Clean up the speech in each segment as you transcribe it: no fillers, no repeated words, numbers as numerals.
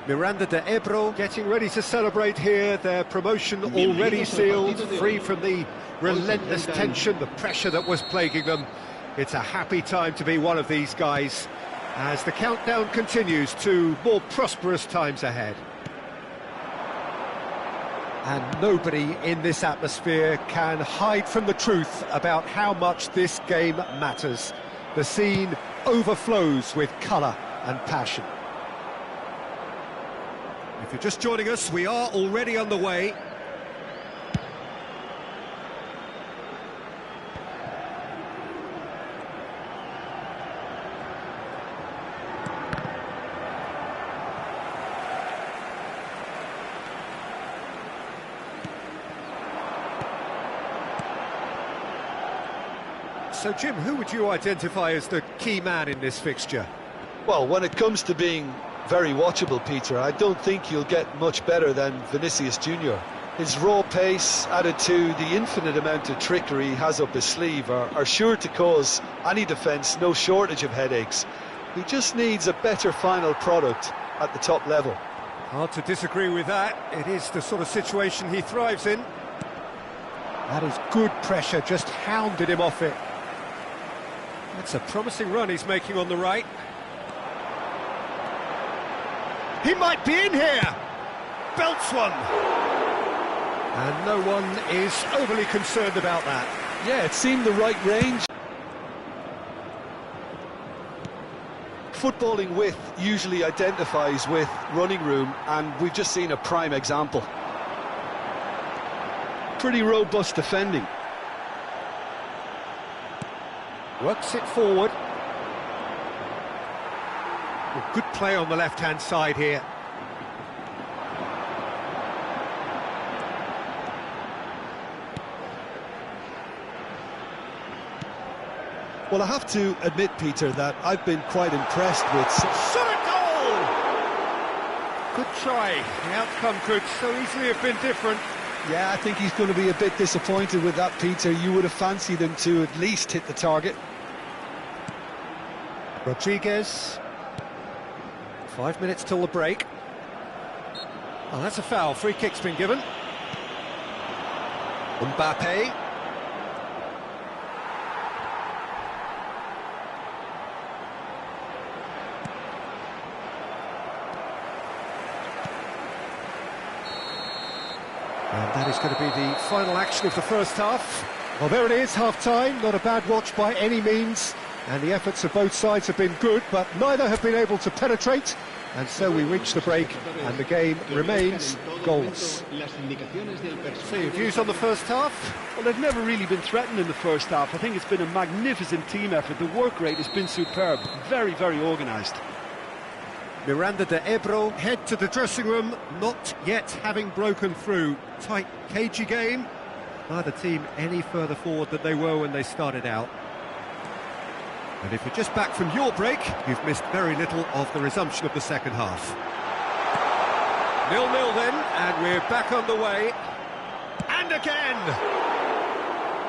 Miranda de Ebro getting ready to celebrate here, their promotion already sealed, free from the relentless tension, the pressure that was plaguing them. It's a happy time to be one of these guys as the countdown continues to more prosperous times ahead. And nobody in this atmosphere can hide from the truth about how much this game matters. The scene overflows with colour and passion. If you're just joining us, we are already on the way. So, Jim, who would you identify as the key man in this fixture? Well, when it comes to being very watchable, Peter, I don't think you'll get much better than Vinicius Junior. His raw pace, added to the infinite amount of trickery he has up his sleeve, are sure to cause any defence no shortage of headaches. He just needs a better final product at the top level. Hard to disagree with that. It is the sort of situation he thrives in. That is good pressure, just hounded him off it. That's a promising run he's making on the right. He might be in here! Belts one! And no one is overly concerned about that. Yeah, it seemed the right range. Footballing width usually identifies with running room, and we've just seen a prime example. Pretty robust defending. Works it forward. Well, good play on the left-hand side here. Well, I have to admit, Peter, that I've been quite impressed with... Shot a goal! Good try. The outcome could so easily have been different. Yeah, I think he's going to be a bit disappointed with that, Peter. You would have fancied him to at least hit the target. Rodriguez. 5 minutes till the break. Oh, that's a foul. Free kick's been given. Mbappe. And that is going to be the final action of the first half. Well, there it is, half-time. Not a bad watch by any means. And the efforts of both sides have been good, but neither have been able to penetrate. And so we reach the break, and the game remains goalless. So your views on the first half? Well, they've never really been threatened in the first half. I think it's been a magnificent team effort. The work rate has been superb. Very, very organised. Miranda de Ebro head to the dressing room, not yet having broken through. Tight, cagey game. Neither team any further forward than they were when they started out. And if you're just back from your break, you've missed very little of the resumption of the second half. 0-0 then, and we're back on the way. And again!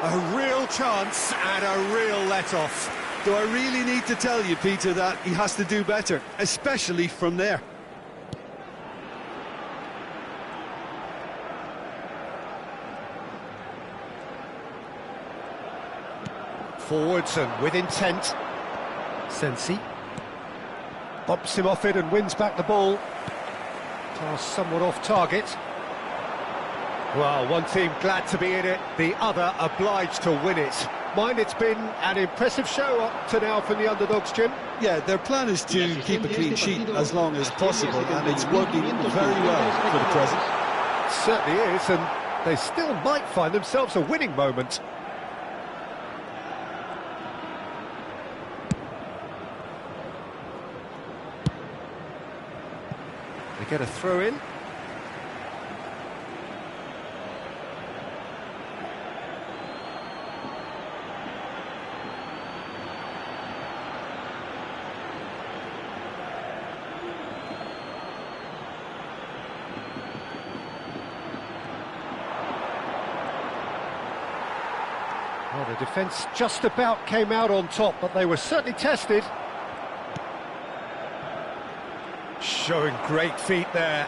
A real chance and a real let-off. Do I really need to tell you, Peter, that he has to do better, especially from there? Forwards and with intent. Sensi bumps him off it and wins back the ball. Pass somewhat off target. Well, one team glad to be in it, the other obliged to win it. Mind, it's been an impressive show up to now from the underdogs, Jim. Yeah, their plan is to keep a clean sheet as long as possible, and it's working very well for the present. It certainly is, and they still might find themselves a winning moment. They get a throw in. Well, the defence just about came out on top, but they were certainly tested. Showing great feet there.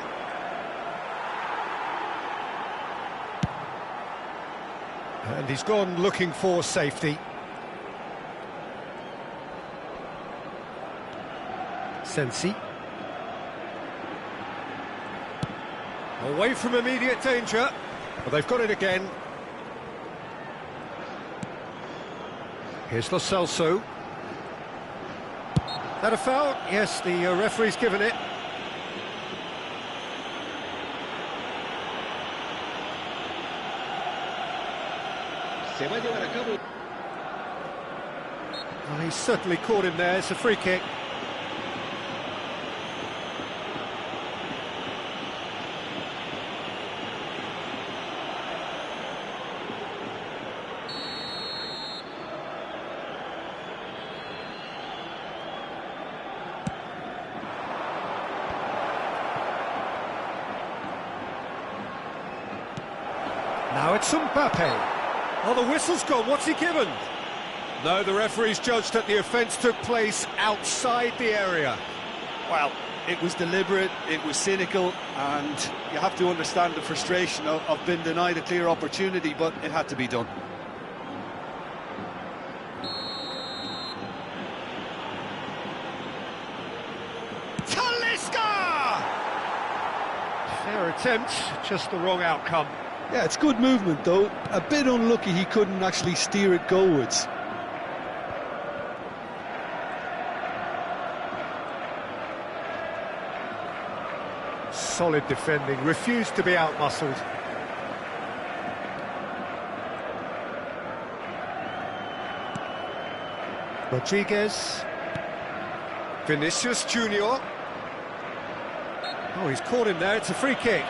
And he's gone looking for safety. Sensi. Away from immediate danger. Well, they've got it again. Here's Lo Celso. That a foul? Yes, the referee's given it. Well, he certainly caught him there. It's a free kick. Now it's Mbappe. Oh, the whistle's gone. What's he given? No, the referee's judged that the offence took place outside the area. Well, it was deliberate, it was cynical, and you have to understand the frustration of being denied a clear opportunity, but it had to be done. Talisca! Fair attempt, just the wrong outcome. Yeah, it's good movement though. A bit unlucky he couldn't actually steer it goalwards. Solid defending, refused to be outmuscled. Rodriguez. Vinicius Junior. Oh, he's caught him there, it's a free kick.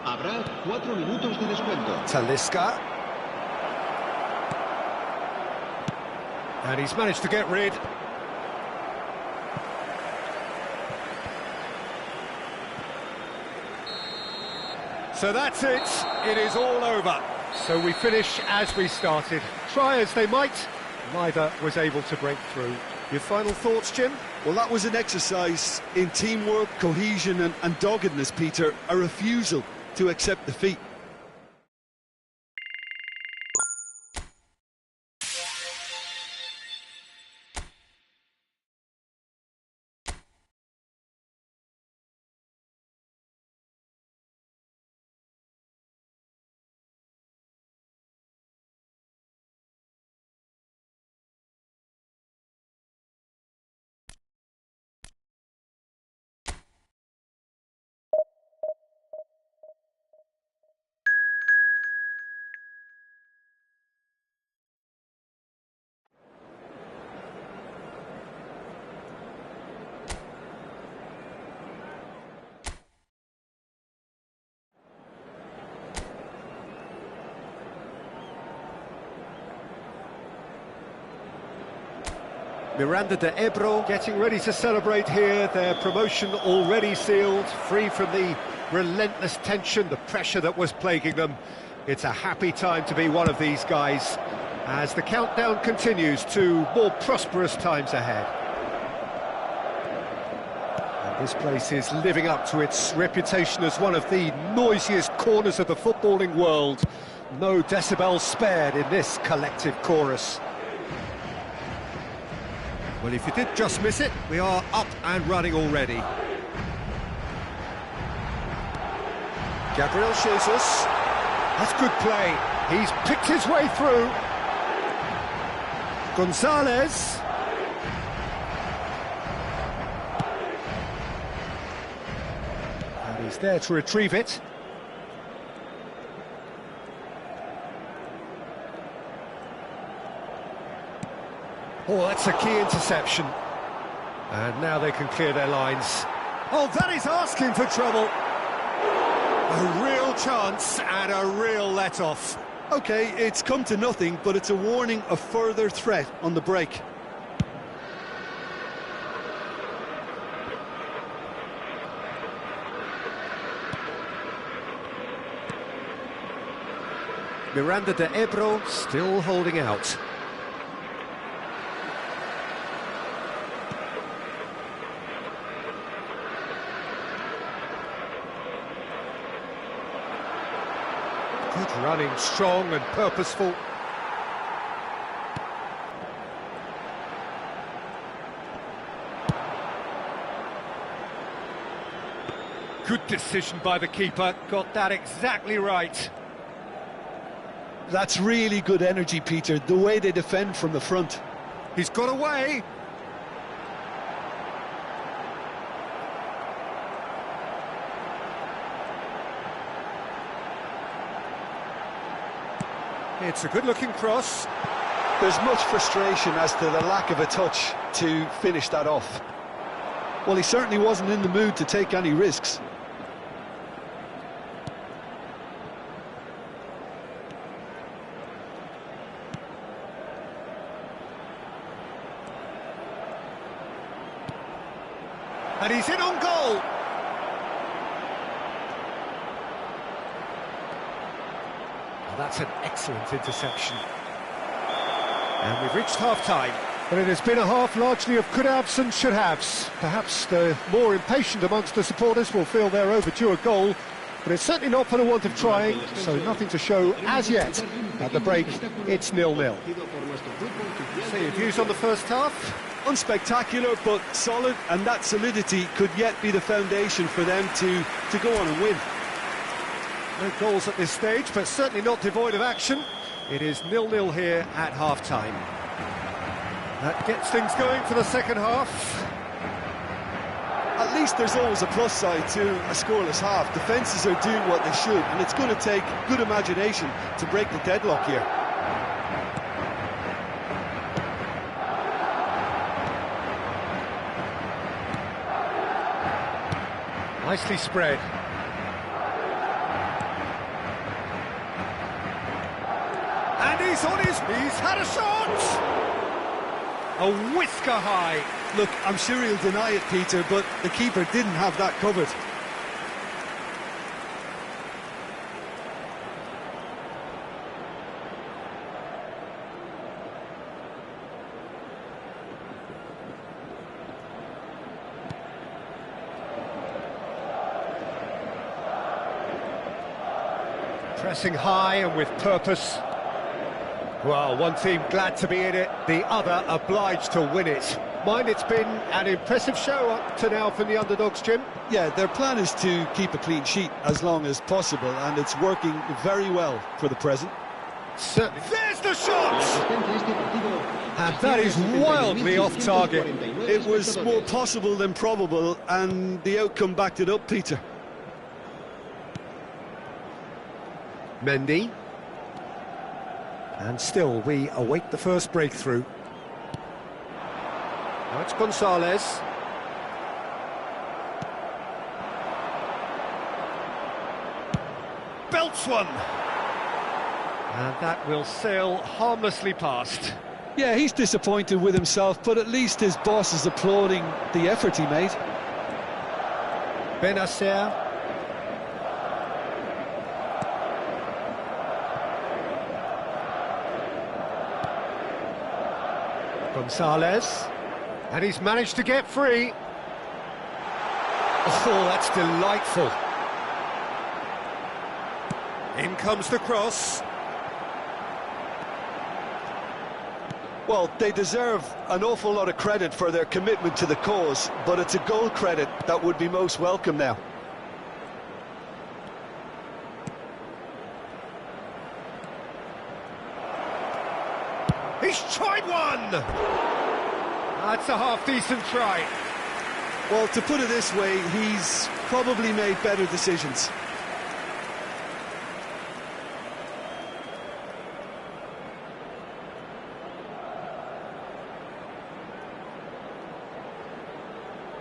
Habrá 4 minutos de descuento. Talisca. And he's managed to get rid. So that's it. It is all over. So we finish as we started. Try as they might, neither was able to break through. Your final thoughts, Jim? Well, that was an exercise in teamwork, cohesion and doggedness, Peter. A refusal to accept defeat. Miranda de Ebro getting ready to celebrate here, their promotion already sealed, free from the relentless tension, the pressure that was plaguing them. It's a happy time to be one of these guys as the countdown continues to more prosperous times ahead. And this place is living up to its reputation as one of the noisiest corners of the footballing world. No decibels spared in this collective chorus. Well, if you did just miss it, we are up and running already. Gabriel Jesus. That's good play. He's picked his way through. Gonzalez. And he's there to retrieve it. Oh, that's a key interception. And now they can clear their lines. Oh, that is asking for trouble. A real chance and a real let-off. OK, it's come to nothing, but it's a warning of further threat on the break. Miranda de Ebro still holding out. Good running, strong and purposeful. Good decision by the keeper, got that exactly right. That's really good energy, Peter, the way they defend from the front. He's got away. It's a good-looking cross. There's much frustration as to the lack of a touch to finish that off. Well, he certainly wasn't in the mood to take any risks. And he's in on goal. Well, that's an excellent interception. And we've reached half-time. But it has been a half largely of could-haves and should-haves. Perhaps the more impatient amongst the supporters will feel they're overdue a goal, but it's certainly not for the want of trying, so nothing to show as yet. At the break, it's 0-0. So your views on the first half? Unspectacular, but solid, and that solidity could yet be the foundation for them to go on and win. No goals at this stage, but certainly not devoid of action. It is 0-0 here at half-time. That gets things going for the second half. At least there's always a plus side to a scoreless half. Defences are doing what they should, and it's going to take good imagination to break the deadlock here. Nicely spread. And he's on he's had a shot! A whisker high. Look, I'm sure he'll deny it, Peter, but the keeper didn't have that covered. Pressing high and with purpose. Well, one team glad to be in it, the other obliged to win it. Mind, it's been an impressive show up to now from the underdogs, Jim. Yeah, their plan is to keep a clean sheet as long as possible, and it's working very well for the present. Certainly. There's the shot! And that is wildly off target. It was more possible than probable, and the outcome backed it up, Peter. Mendy. And still, we await the first breakthrough. Now it's Gonzalez. Belts one. And that will sail harmlessly past. Yeah, he's disappointed with himself, but at least his boss is applauding the effort he made. Benacer. Gonzalez, and he's managed to get free. Oh, that's delightful. In comes the cross. Well, they deserve an awful lot of credit for their commitment to the cause, but it's a goal credit that would be most welcome now. He's tried one! That's a half-decent try. Well, to put it this way, he's probably made better decisions.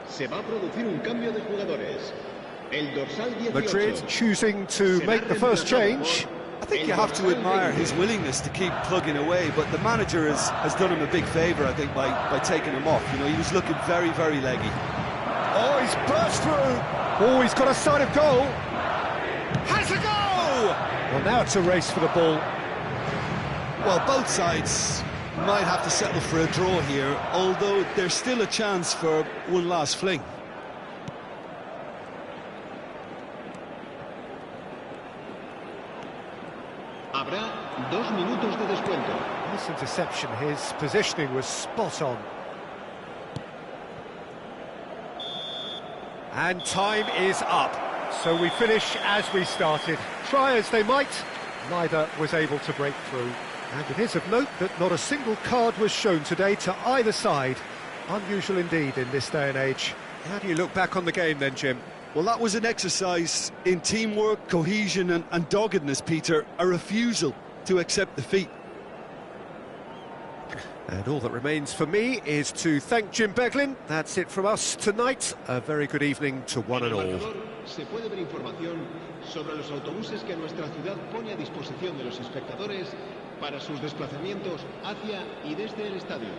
Se va a producir un cambio de jugadores. El dorsal 18. Madrid choosing to make the first change. I think you have to admire his willingness to keep plugging away, but the manager has done him a big favour, I think, by taking him off. You know, he was looking very, very leggy. Oh, he's burst through. Oh, he's got a sight of goal. Has a goal! Well, now it's a race for the ball. Well, both sides might have to settle for a draw here, although there's still a chance for one last fling. Habrá 2 minutos de descuento. Nice interception, his positioning was spot on. And time is up. So we finish as we started. Try as they might, neither was able to break through. And it is of note that not a single card was shown today to either side. Unusual indeed in this day and age. How do you look back on the game then, Jim? Well, that was an exercise in teamwork, cohesion and doggedness, Peter. A refusal to accept defeat. And all that remains for me is to thank Jim Beglin. That's it from us tonight. A very good evening to one and all. Se puede ver información sobre los autobuses que nuestra ciudad pone a disposición de los espectadores para sus desplazamientos hacia y desde el estadio.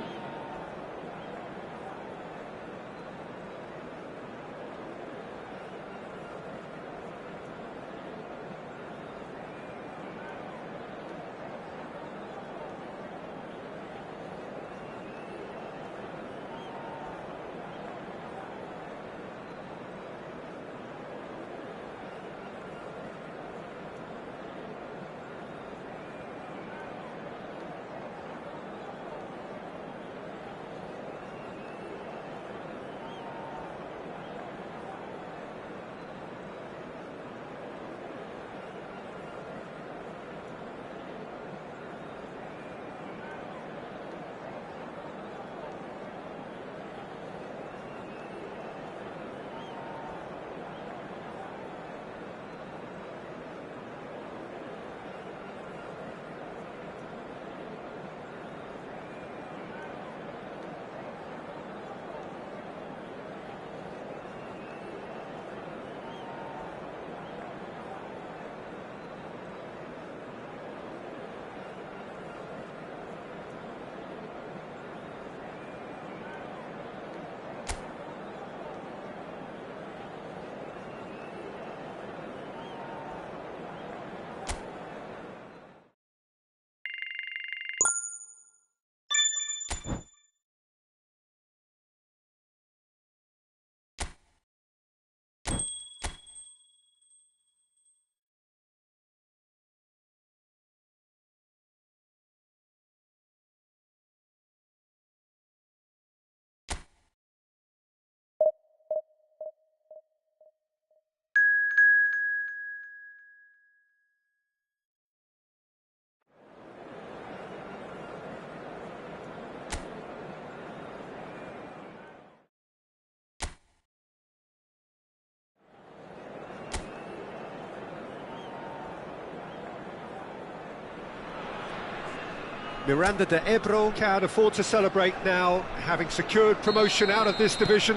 Miranda de Ebro can afford to celebrate now, having secured promotion out of this division.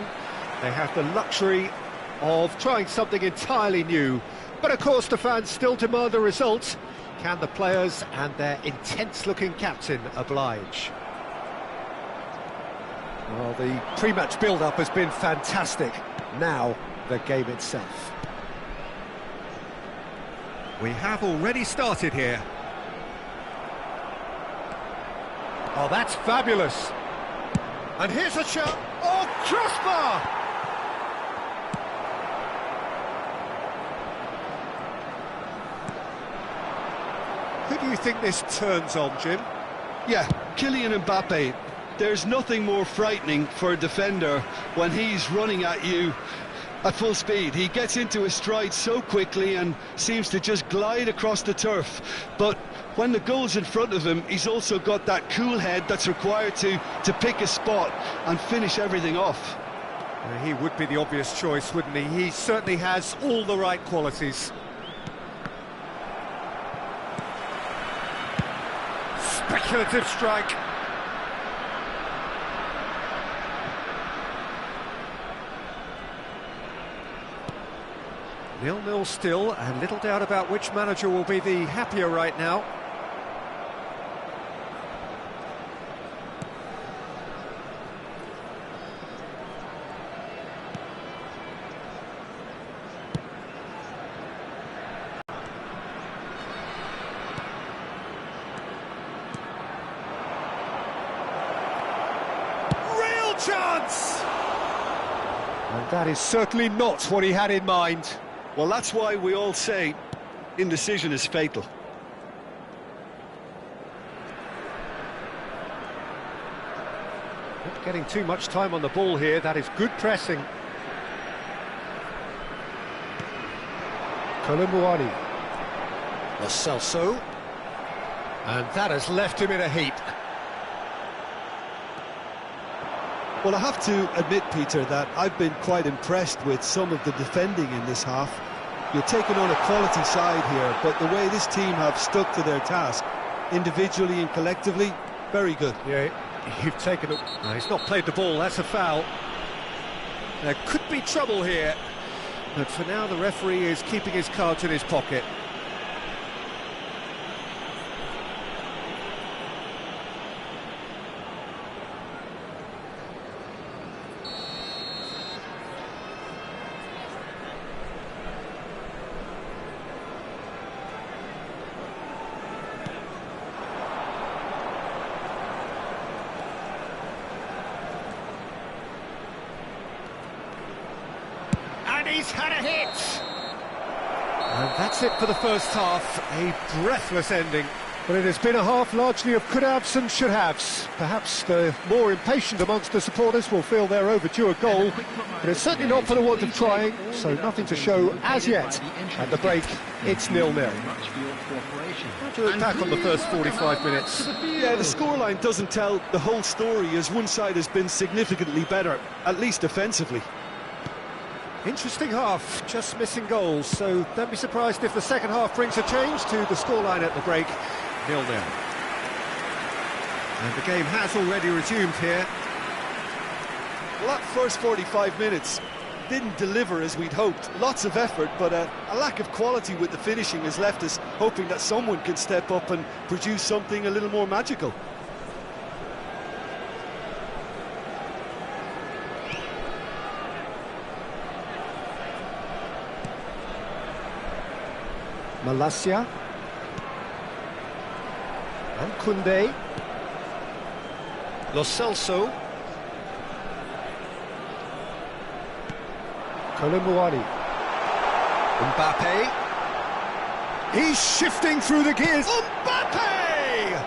They have the luxury of trying something entirely new. But of course the fans still demand a result. Can the players and their intense-looking captain oblige? Well, the pre-match build-up has been fantastic. Now, the game itself. We have already started here. Oh, that's fabulous. And here's a shot. Oh, crossbar! Who do you think this turns on, Jim? Yeah, Kylian Mbappe. There's nothing more frightening for a defender when he's running at you at full speed. He gets into his stride so quickly and seems to just glide across the turf. But when the goal's in front of him, he's also got that cool head that's required to pick a spot and finish everything off. He would be the obvious choice, wouldn't he? He certainly has all the right qualities. Speculative strike. Nil-nil still, and little doubt about which manager will be the happier right now. And that is certainly not what he had in mind. Well, that's why we all say indecision is fatal. Not getting too much time on the ball here, that is good pressing. Colomboani. Lo Celso. And that has left him in a heap. Well, I have to admit, Peter, that I've been quite impressed with some of the defending in this half. You're taking on a quality side here, but the way this team have stuck to their task, individually and collectively, very good. Yeah, you've taken it. No, he's not played the ball, that's a foul. There could be trouble here, but for now the referee is keeping his cards in his pocket. He's had a hit! And that's it for the first half, a breathless ending. But it has been a half largely of could-haves and should-haves. Perhaps the more impatient amongst the supporters will feel they're overdue a goal, but it's certainly not for the want of trying, so nothing to show as yet. At the break, it's 0-0. How do you look back on the first 45 minutes? Yeah, the scoreline doesn't tell the whole story, as one side has been significantly better, at least offensively. Interesting half, just missing goals, so don't be surprised if the second half brings a change to the scoreline at the break. 0-0. And the game has already resumed here. Well, that first 45 minutes didn't deliver as we'd hoped. Lots of effort, but a lack of quality with the finishing has left us hoping that someone can step up and produce something a little more magical. Malacia. And Koundé. Lo Celso. Colomboani. Mbappe. He's shifting through the gears. Mbappe!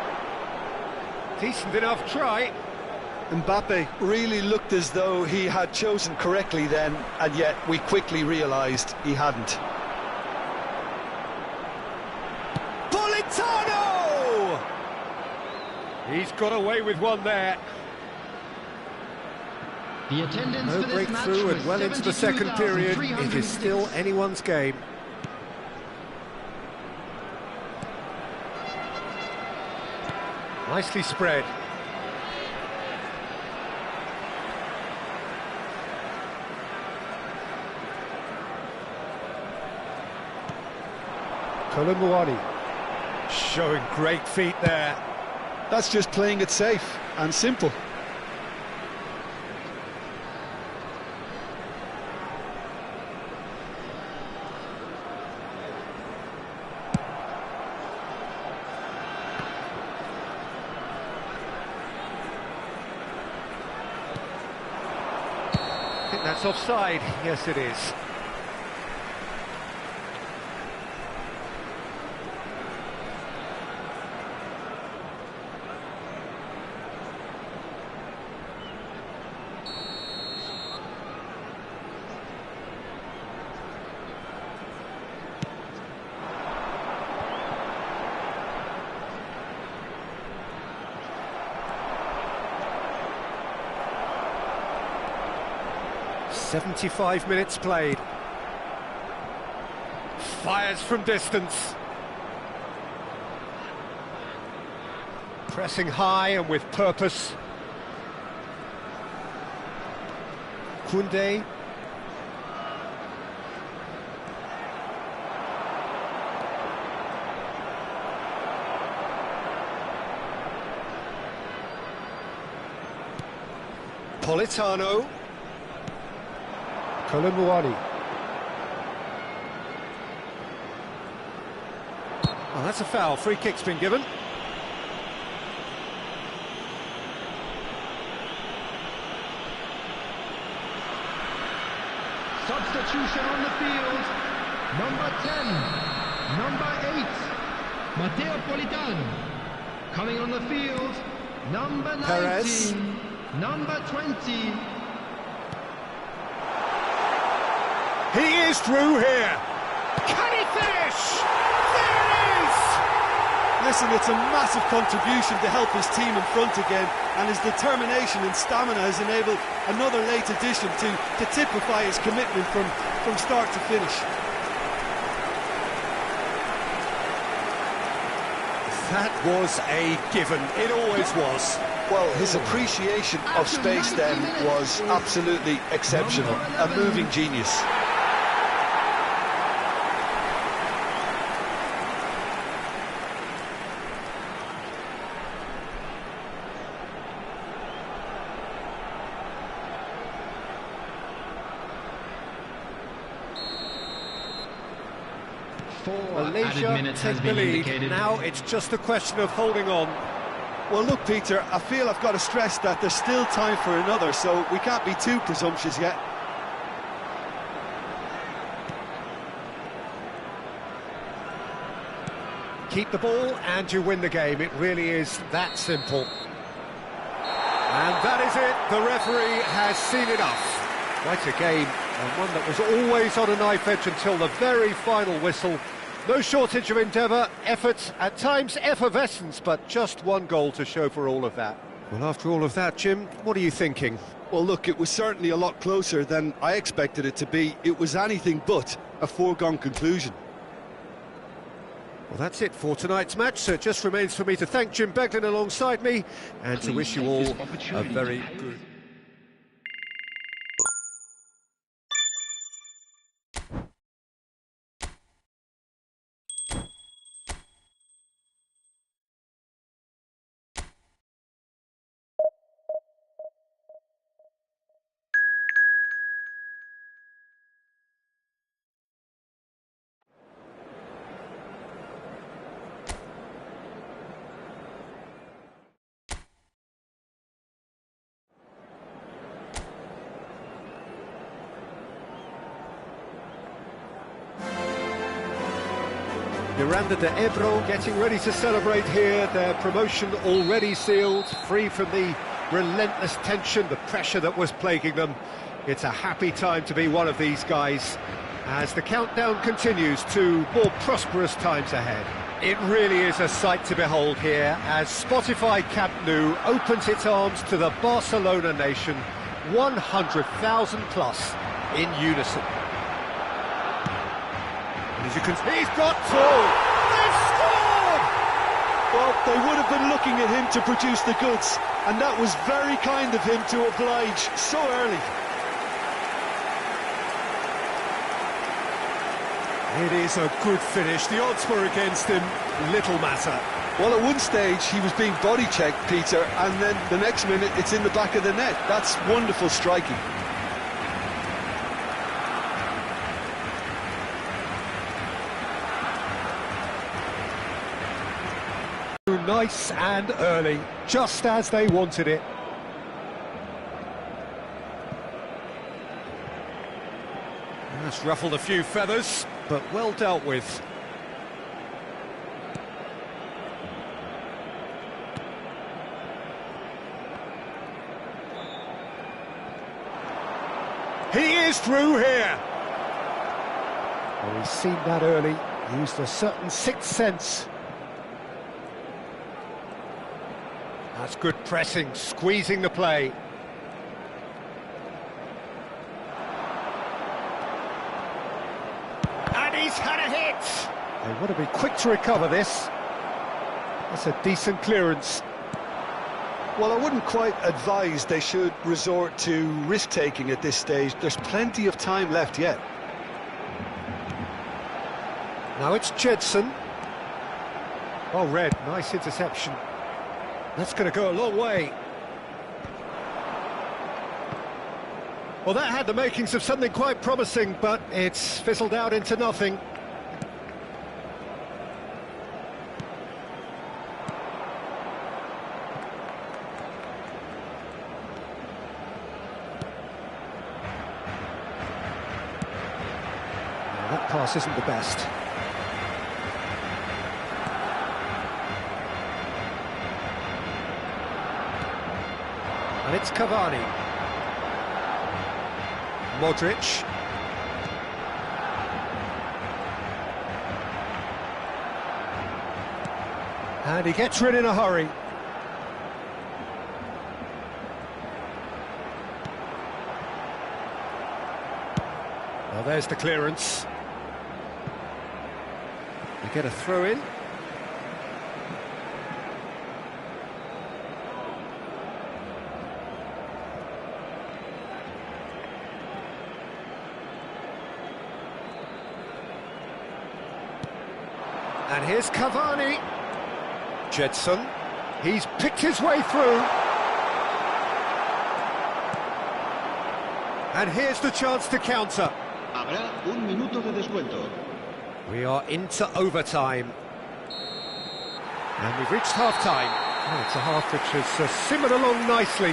Decent enough try. Mbappe really looked as though he had chosen correctly then, and yet we quickly realised he hadn't. He's got away with one there. The attendance no for this breakthrough and well into the second period. It is still anyone's game. Nicely spread. Colomboani. Showing great feet there. That's just playing it safe and simple. I think that's offside. Yes, it is. "75 minutes played. Fires from distance. Pressing high and with purpose. Koundé. Politano. Colomboani. Oh, that's a foul. Free kick's been given. Substitution on the field. Number 10, number 8, Matteo Politano. Coming on the field, number 19, Perez. number 20. He is through here. Can he finish? There it is! Listen, it's a massive contribution to help his team in front again, and his determination and stamina has enabled another late addition to typify his commitment from start to finish. That was a given. It always was. Well, his appreciation of space then was absolutely exceptional. A moving genius. Malaysia take the lead. Now it's just a question of holding on. Well, look, Peter, I feel I've got to stress that there's still time for another, so we can't be too presumptuous yet. Keep the ball and you win the game. It really is that simple. And that is it. The referee has seen enough. Quite a game, and one that was always on a knife edge until the very final whistle. No shortage of endeavour, effort, at times effervescence, but just one goal to show for all of that. Well, after all of that, Jim, what are you thinking? Well, look, it was certainly a lot closer than I expected it to be. It was anything but a foregone conclusion. Well, that's it for tonight's match, so it just remains for me to thank Jim Beglin alongside me and to wish you all a very good... Miranda de Ebro getting ready to celebrate here, their promotion already sealed, free from the relentless tension, the pressure that was plaguing them. It's a happy time to be one of these guys as the countdown continues to more prosperous times ahead. It really is a sight to behold here as Spotify Camp Nou opens its arms to the Barcelona nation, 100,000 plus in unison. As you can see, he's got two! They've scored! Well, they would have been looking at him to produce the goods, and that was very kind of him to oblige so early. It is a good finish. The odds were against him, little matter. Well, at one stage, he was being body-checked, Peter, and then the next minute, it's in the back of the net. That's wonderful striking. Nice and early, just as they wanted it. That's ruffled a few feathers, but well dealt with. He is through here. Well, he's seen that early, used a certain sixth sense. That's good pressing, squeezing the play. And he's had a hit! They want to be quick to recover this. That's a decent clearance. Well, I wouldn't quite advise they should resort to risk-taking at this stage. There's plenty of time left yet. Now it's Jedson. Oh, Red, nice interception. That's going to go a long way. Well, that had the makings of something quite promising, but it's fizzled out into nothing. pass isn't the best. And it's Cavani. Modric. And he gets rid in a hurry. Well, there's the clearance. We get a throw in. And here's Cavani. Jetson. He's picked his way through. And here's the chance to counter. Habrá un minuto de descuento. We are into overtime. And we've reached half-time. Oh, it's a half which has simmered along nicely,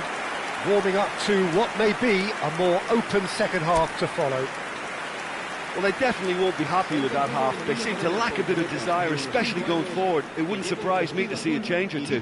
warming up to what may be a more open second half to follow. Well, they definitely won't be happy with that half. They seem to lack a bit of desire, especially going forward. It wouldn't surprise me to see a change or two.